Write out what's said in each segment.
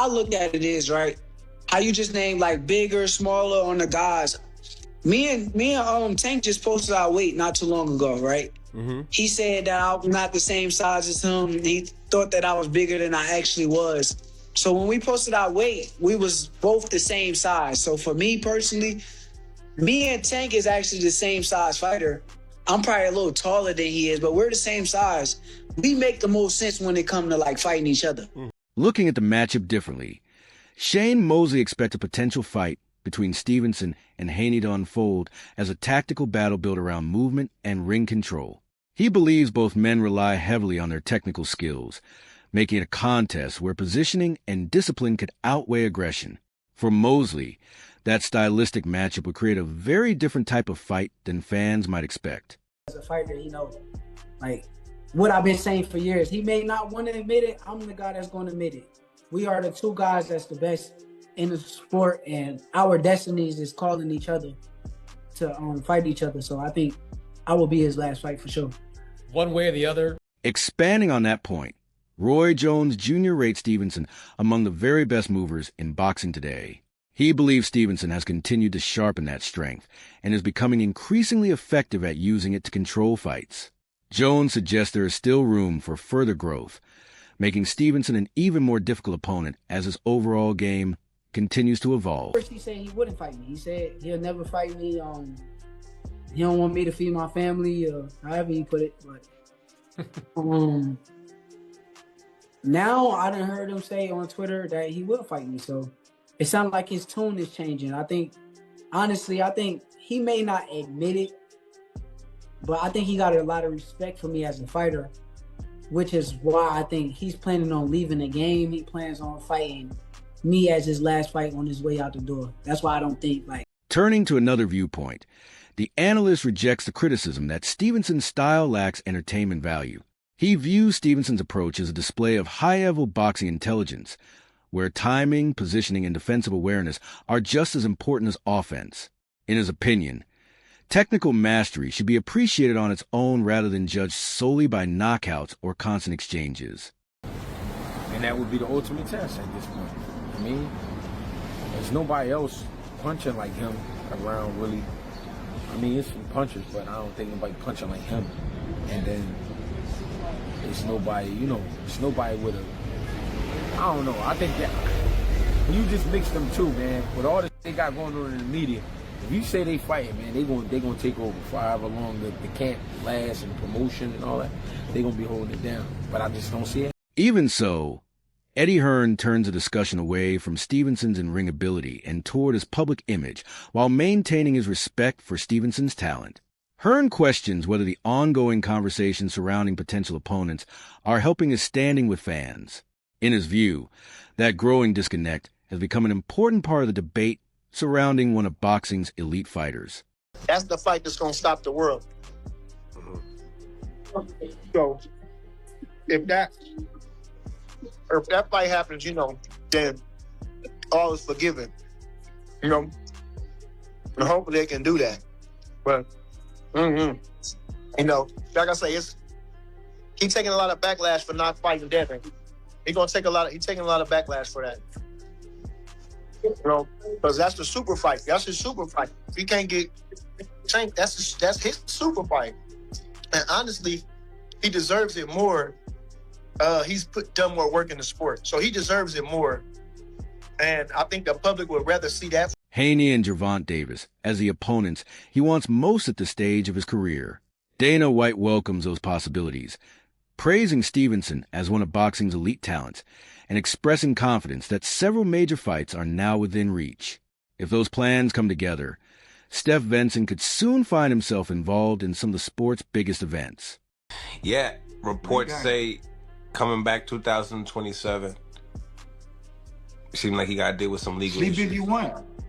look at it is, right, how you just named like bigger, smaller on the guys. Me and Tank just posted our weight not too long ago, right? Mm-hmm. He said that I'm not the same size as him. He thought that I was bigger than I actually was. So when we posted our weight, we was both the same size. So for me personally, me and Tank is actually the same size fighter. I'm probably a little taller than he is, but we're the same size. We make the most sense when it comes to like fighting each other. Looking at the matchup differently, Shane Mosley expects a potential fight between Stevenson and Haney to unfold as a tactical battle built around movement and ring control. He believes both men rely heavily on their technical skills, making it a contest where positioning and discipline could outweigh aggression. For Mosley, that stylistic matchup would create a very different type of fight than fans might expect. As a fighter, like what I've been saying for years, he may not want to admit it. I'm the guy that's going to admit it. We are the two guys that's the best in the sport, and our destinies is calling each other to fight each other. So I think I will be his last fight for sure. One way or the other. Expanding on that point, Roy Jones Jr. rates Stevenson among the very best movers in boxing today. He believes Stevenson has continued to sharpen that strength and is becoming increasingly effective at using it to control fights. Jones suggests there is still room for further growth, making Stevenson an even more difficult opponent as his overall game continues to evolve. First, he said he wouldn't fight me. He said he'll never fight me. He don't want me to feed my family, or however he put it. But now I done heard him say on Twitter that he will fight me. So it sounds like his tune is changing. I think he may not admit it, but I think he got a lot of respect for me as a fighter, which is why I think he's planning on leaving the game. He plans on fighting me as his last fight on his way out the door. That's why I don't think like. Turning to another viewpoint, the analyst rejects the criticism that Stevenson's style lacks entertainment value. He views Stevenson's approach as a display of high-level boxing intelligence, where timing, positioning, and defensive awareness are just as important as offense. In his opinion, technical mastery should be appreciated on its own rather than judged solely by knockouts or constant exchanges. And that would be the ultimate test at this point. I mean, there's nobody else punching like him around, really. I mean, it's some punchers, but I don't think anybody punching like him. And then it's nobody, it's nobody with a, I don't know. I think that when you just mix them two, man, with all this they got going on in the media, if you say they fighting, man, they gonna take over for however long the camp lasts and promotion and all that. They gonna be holding it down. But I just don't see it. Even so, Eddie Hearn turns the discussion away from Stevenson's in-ring ability and toward his public image while maintaining his respect for Stevenson's talent. Hearn questions whether the ongoing conversations surrounding potential opponents are helping his standing with fans. In his view, that growing disconnect has become an important part of the debate surrounding one of boxing's elite fighters. That's the fight that's going to stop the world. So, if that fight happens, then all is forgiven. And hopefully they can do that. But, like I say, he's taking a lot of backlash for not fighting Devin. He's taking a lot of backlash for that. Because that's the super fight. That's his super fight. If he can't get Tank, that's his super fight. And honestly, he deserves it more. He's done more work in the sport, so he deserves it more. And I think the public would rather see that. Haney and Gervonta Davis, as the opponents he wants most at this stage of his career. Dana White welcomes those possibilities, praising Stevenson as one of boxing's elite talents and expressing confidence that several major fights are now within reach. If those plans come together, Steph Venson could soon find himself involved in some of the sport's biggest events. Yeah, reports say coming back 2027. Seemed like he got to deal with some legal issues.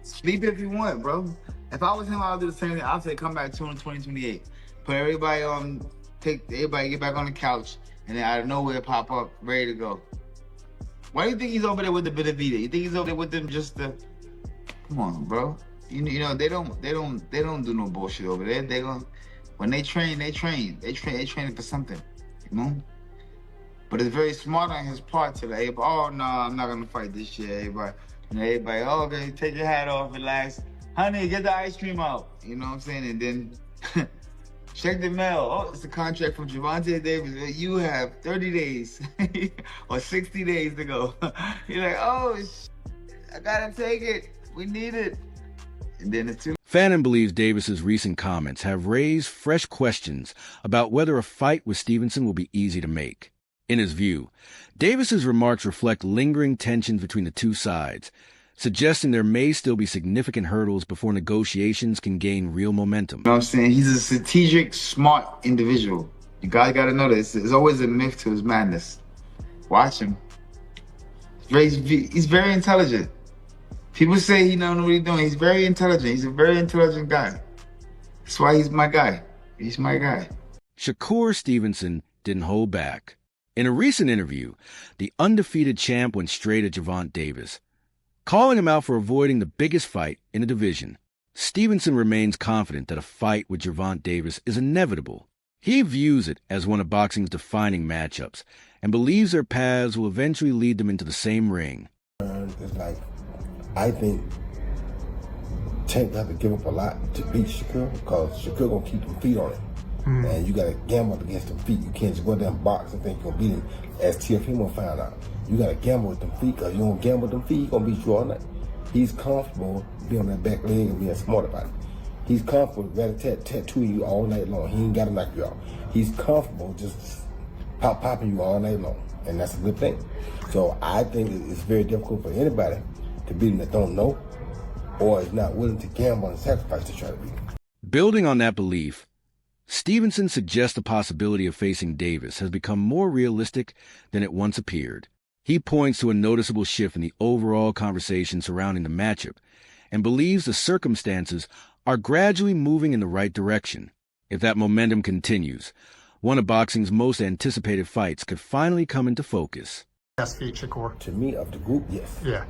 Sleep if you want, bro. If I was him, I would do the same thing. I'd say come back 2028. Put everybody everybody get back on the couch, and then out of nowhere pop up, ready to go. Why do you think he's over there with the Benavidez? You think he's over there with them just the? Come on, bro. You know they don't do no bullshit over there. They gonna when they train. They training for something. But it's very smart on his part to like, oh no, I'm not gonna fight this shit. Everybody, oh, okay, take your hat off, relax. Honey, get the ice cream out. You know what I'm saying? And then check the mail. Oh, it's a contract from Gervonta Davis. You have 30 days or 60 days to go. You're like, oh, I gotta take it. We need it. And then it's too. Fannin believes Davis's recent comments have raised fresh questions about whether a fight with Stevenson will be easy to make. In his view, Davis's remarks reflect lingering tensions between the two sides, suggesting there may still be significant hurdles before negotiations can gain real momentum. You know what I'm saying? He's a strategic, smart individual. You guys gotta know this. There's always a myth to his madness. Watch him. He's very intelligent. People say he don't know what he's doing. He's very intelligent. He's a very intelligent guy. That's why he's my guy. He's my guy. Shakur Stevenson didn't hold back. In a recent interview, the undefeated champ went straight at Gervonta Davis, calling him out for avoiding the biggest fight in the division. Stevenson remains confident that a fight with Gervonta Davis is inevitable. He views it as one of boxing's defining matchups and believes their paths will eventually lead them into the same ring. It's like, I think Tank have to give up a lot to beat Shakur because Shakur gonna keep them feet on it. And you gotta gamble against them feet. You can't just go down and box and think you're gonna beat him, as Teofimo found out. You gotta gamble with them feet, because you don't gamble with them feet, he gonna beat you all night. He's comfortable being on that back leg and being smart about it. He's comfortable tattooing you all night long. He ain't gotta knock you out. He's comfortable just popping you all night long, and that's a good thing. So I think it's very difficult for anybody to beat him that don't know or is not willing to gamble and sacrifice to try to beat him. Building on that belief, Stevenson suggests the possibility of facing Davis has become more realistic than it once appeared. He points to a noticeable shift in the overall conversation surrounding the matchup and believes the circumstances are gradually moving in the right direction. If that momentum continues, one of boxing's most anticipated fights could finally come into focus. Best feat, Shakur. To me, of the group, yes. Yeah.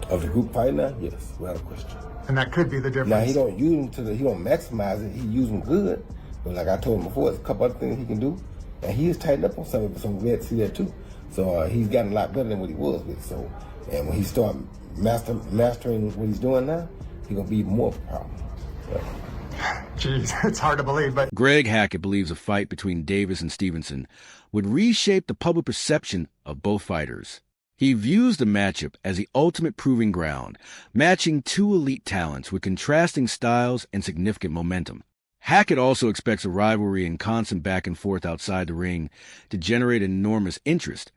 Of the group fight now, yes, without a question. And that could be the difference. Now he don't use them he don't maximize it. He use them good. But like I told him before, there's a couple other things he can do, and he is tightened up on some of it. So we had to see that too. So he's gotten a lot better than what he was with. So, and when he start mastering what he's doing now, he's gonna be even more of a problem. Jeez, it's hard to believe, but Greg Hackett believes a fight between Davis and Stevenson would reshape the public perception of both fighters. He views the matchup as the ultimate proving ground, matching two elite talents with contrasting styles and significant momentum. Hackett also expects a rivalry and constant back and forth outside the ring to generate enormous interest,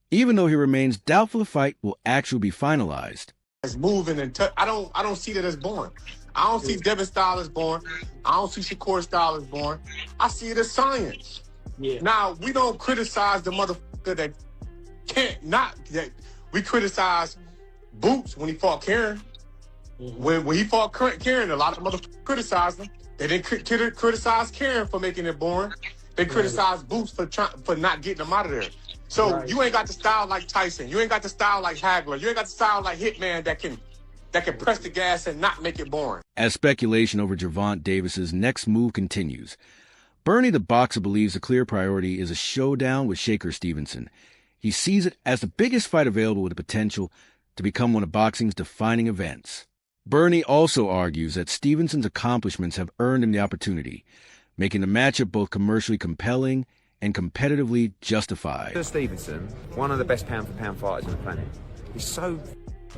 even though he remains doubtful the fight will actually be finalized. It's moving and I don't see that as boring. I don't see Devin style as boring. I don't see Shakur style as boring. I see it as science. Yeah. Now, we don't criticize the motherfucker that can't not that we criticize Boots when he fought Karen. When he fought Karen, a lot of motherfuckers criticized him. They didn't criticize Karen for making it boring. They criticized Boots for not getting him out of there. So you ain't got the style like Tyson. You ain't got the style like Hagler. You ain't got the style like Hitman that can press the gas and not make it boring. As speculation over Gervonta Davis's next move continues, Bernie the boxer believes the clear priority is a showdown with Shakur Stevenson. He sees it as the biggest fight available with the potential to become one of boxing's defining events. Bernie also argues that Stevenson's accomplishments have earned him the opportunity, making the matchup both commercially compelling and competitively justified. Shakur Stevenson, one of the best pound-for-pound fighters on the planet. He's so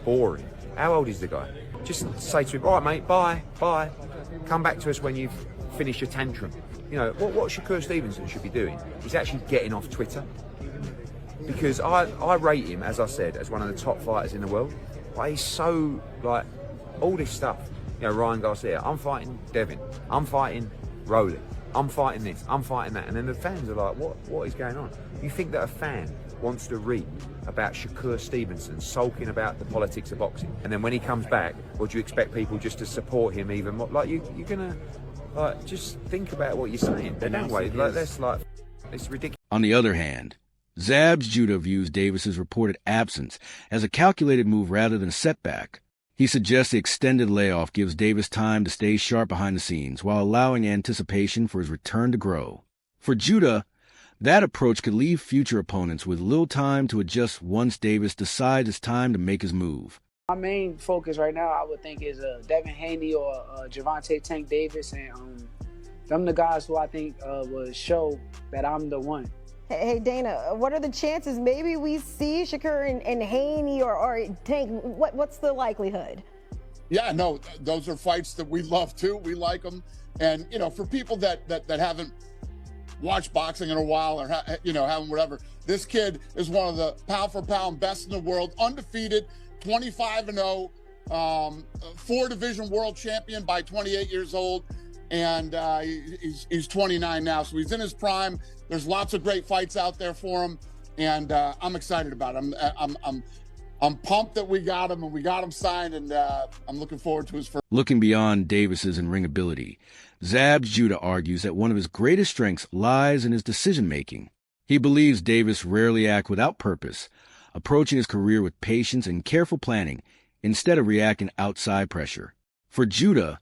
boring. How old is the guy? Just say to him, all right, mate, bye. Come back to us when you've finished your tantrum. You know, what Shakur Stevenson should be doing is actually getting off Twitter. Because I rate him, as I said, as one of the top fighters in the world. But he's so, like, all this stuff. You know, Ryan Garcia, I'm fighting Devin. I'm fighting Rowley. I'm fighting this. I'm fighting that. And then the fans are like, what is going on? You think that a fan wants to read about Shakur Stevenson sulking about the politics of boxing, and then when he comes back, or do you expect people just to support him even more? Like, you're gonna, like, just think about what you're saying. But anyway, like, it's ridiculous. On the other hand, Zab's Judah views Davis's reported absence as a calculated move rather than a setback. He suggests the extended layoff gives Davis time to stay sharp behind the scenes while allowing anticipation for his return to grow. For Judah, That approach could leave future opponents with little time to adjust once Davis decides it's time to make his move. My main focus right now, I would think, is Devin Haney or Gervonta Tank Davis, and them the guys who I think will show that I'm the one. Hey, Dana, what are the chances maybe we see Shakur and Haney or Tank? What's the likelihood? Yeah, no, those are fights that we love too. We like them. And, you know, for people that haven't watched boxing in a while or, haven't whatever, this kid is one of the pound for pound best in the world, undefeated, 25-0, 4-division world champion by 28 years old. And he's 29 now, so he's in his prime. There's lots of great fights out there for him, and I'm excited about him. I'm pumped that we got him, and we got him signed, and I'm looking forward to his first. Looking beyond Davis's in-ring ability, Zab Judah argues that one of his greatest strengths lies in his decision-making. He believes Davis rarely acts without purpose, approaching his career with patience and careful planning instead of reacting outside pressure. For Judah,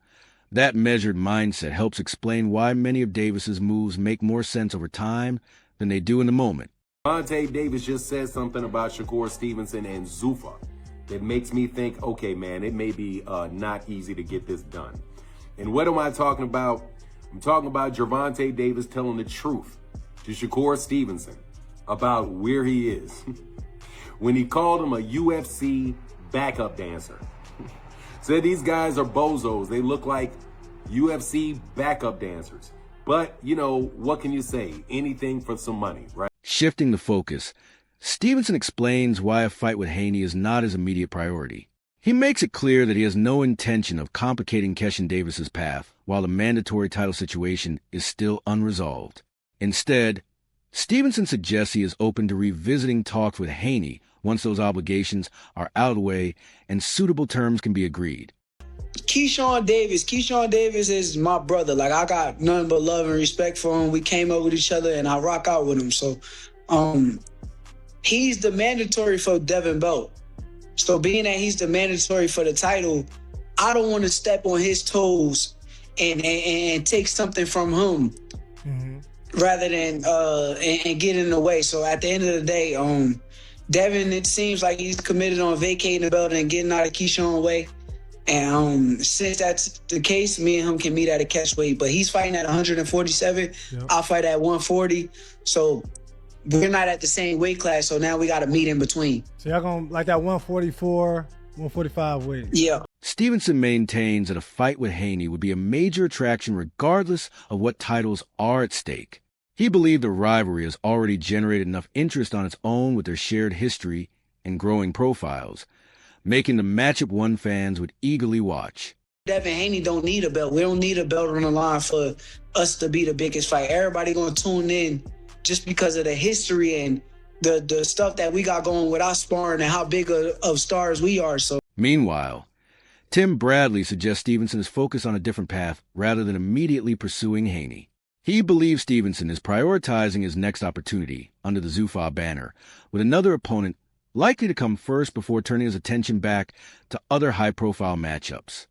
that measured mindset helps explain why many of Davis's moves make more sense over time than they do in the moment. Gervonta Davis just said something about Shakur Stevenson and Zuffa that makes me think, okay, man, it may be not easy to get this done. And what am I talking about? I'm talking about Gervonta Davis telling the truth to Shakur Stevenson about where he is when he called him a UFC backup dancer. Said these guys are bozos. They look like UFC backup dancers. But, you know, what can you say? Anything for some money, right? Shifting the focus, Stevenson explains why a fight with Haney is not his immediate priority. He makes it clear that he has no intention of complicating Keshin Davis's path while the mandatory title situation is still unresolved. Instead, Stevenson suggests he is open to revisiting talks with Haney once those obligations are out of the way and suitable terms can be agreed. Keyshawn Davis is my brother. Like, I got nothing but love and respect for him. We came up with each other, and I rock out with him. So, he's the mandatory for Devin Belt. So, being that he's the mandatory for the title, I don't want to step on his toes and take something from him, rather than and get in the way. So, at the end of the day, Devin, it seems like he's committed on vacating the belt and getting out of Keyshawn's way. And since that's the case, me and him can meet at a catch weight. But he's fighting at 147. Yep. I'll fight at 140. So we're not at the same weight class. So now we got to meet in between. So y'all going to like that 144, 145 weight? Yeah. Stevenson maintains that a fight with Haney would be a major attraction regardless of what titles are at stake. He believed the rivalry has already generated enough interest on its own with their shared history and growing profiles, making the matchup one fans would eagerly watch. Devin Haney don't need a belt. We don't need a belt on the line for us to be the biggest fight. Everybody gonna tune in just because of the history and the stuff that we got going with our sparring and how big of stars we are. So meanwhile, Tim Bradley suggests Stevenson is focused on a different path rather than immediately pursuing Haney. He believes Stevenson is prioritizing his next opportunity under the Zuffa banner, with another opponent likely to come first before turning his attention back to other high-profile matchups.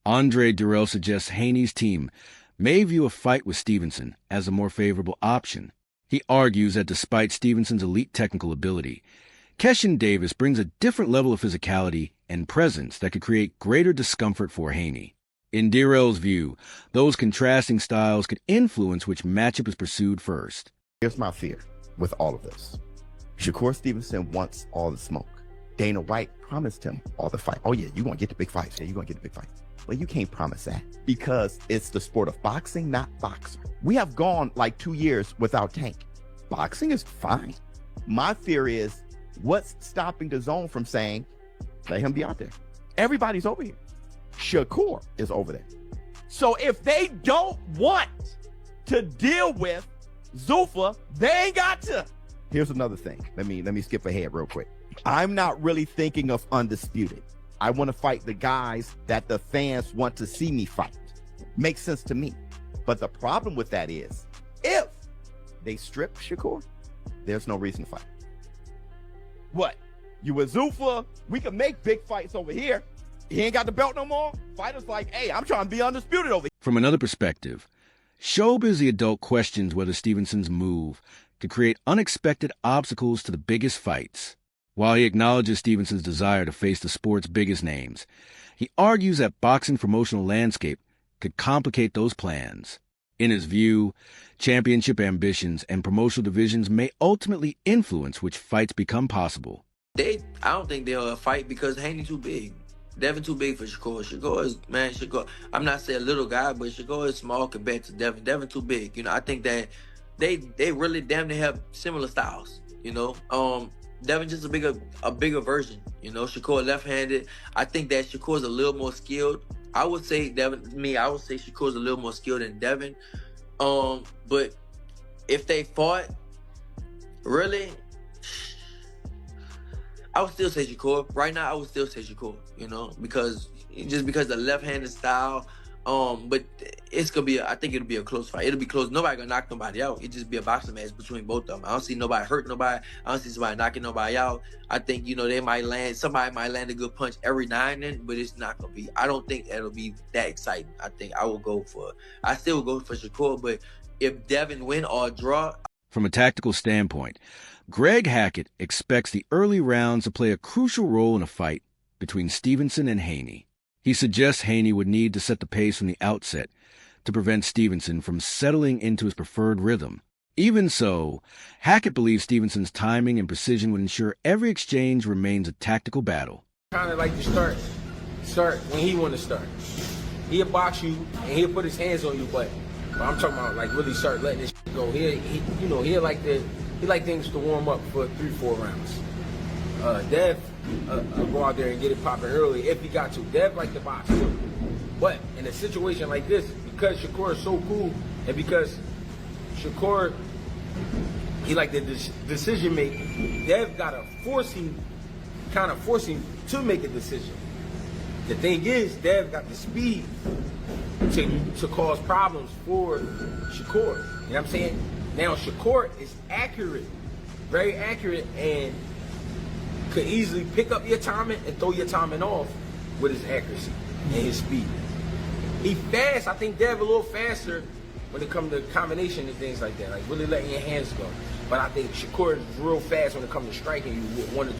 Andre Durrell suggests Haney's team may view a fight with Stevenson as a more favorable option. He argues that despite Stevenson's elite technical ability, Keshin Davis brings a different level of physicality and presence that could create greater discomfort for Haney. In Durrell's view, those contrasting styles could influence which matchup is pursued first. Here's my fear with all of this. Shakur Stevenson wants all the smoke. Dana White promised him all the fight. Oh yeah, you're going to get the big fights. Yeah, you're going to get the big fights. Well, you can't promise that because it's the sport of boxing, not boxer. We have gone like 2 years without Tank. Boxing is fine. My fear is what's stopping the zone from saying, let him be out there. Everybody's over here. Shakur is over there. So if they don't want to deal with Zuffa, they ain't got to. Here's another thing. Let me skip ahead real quick. I'm not really thinking of undisputed. I want to fight the guys that the fans want to see me fight. Makes sense to me. But the problem with that is, if they strip Shakur, there's no reason to fight. What? You with Zuffa? We can make big fights over here. He ain't got the belt no more. Fighters like, hey, I'm trying to be undisputed over here. From another perspective, Showbiz the adult questions whether Stevenson's move could create unexpected obstacles to the biggest fights. While he acknowledges Stevenson's desire to face the sport's biggest names, he argues that boxing's promotional landscape could complicate those plans. In his view, championship ambitions and promotional divisions may ultimately influence which fights become possible. I don't think they'll fight because Haney too big. Devin too big for Shakur. Shakur, I'm not saying a little guy, but Shakur is small compared to Devin. Devin too big. You know, I think that they really damn near have similar styles. You know, Devin just a bigger version. You know, Shakur left-handed. I think that Shakur's a little more skilled. I would say Shakur's a little more skilled than Devin. But if they fought, really, I would still say Shakur. Right now, I would still say Shakur, you know, because the left-handed style. But I think it'll be a close fight. It'll be close. Nobody gonna knock nobody out. It'll just be a boxing match between both of them. I don't see nobody hurt nobody. I don't see somebody knocking nobody out. I think, you know, somebody might land a good punch every now and then, but it's not gonna be. I don't think it'll be that exciting. I think I still will go for Shakur, but if Devin win or draw. From a tactical standpoint, Greg Hackett expects the early rounds to play a crucial role in a fight between Stevenson and Haney. He suggests Haney would need to set the pace from the outset to prevent Stevenson from settling into his preferred rhythm. Even so, Hackett believes Stevenson's timing and precision would ensure every exchange remains a tactical battle. Kind of like to start when he want to start. He'll box you and he'll put his hands on you, but I'm talking about like really start letting this shit go. He like things to warm up for 3-4 rounds. Dev go out there and get it popping early if he got to. Dev like to box too. But in a situation like this, because Shakur is so cool and because Shakur, he like the decision making, Dev gotta force him to make a decision. The thing is, Dev got the speed to cause problems for Shakur. You know what I'm saying? Now Shakur is accurate, very accurate, and could easily pick up your timing and throw your timing off with his accuracy and his speed. He fast. I think Dev a little faster when it comes to combination and things like that, like really letting your hands go. But I think Shakur is real fast when it comes to striking you with 1 or 2